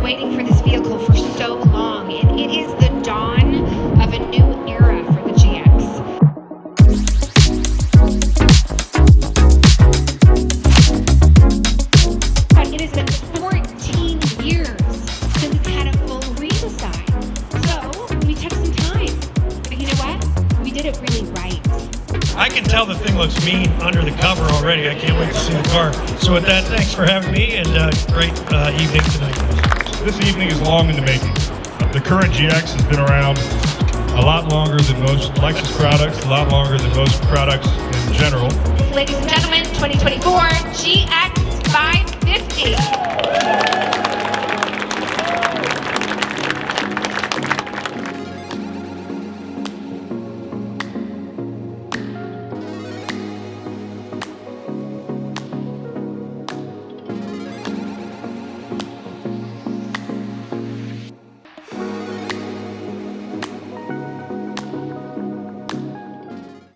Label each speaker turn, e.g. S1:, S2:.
S1: waiting for this vehicle for so long, and it is the dawn of a new era for the GX. It has been 14 years since it's had a full redesign. So we took some time, but you know what? We did it really right.
S2: I can tell the thing looks mean under the cover already. I can't wait to see the car. So with that, thanks for having me, and great evening tonight.
S3: This evening is long in the making. The current GX has been around a lot longer than most Lexus products, a lot longer than most products in general.
S1: Ladies and gentlemen, 2024 GX 550.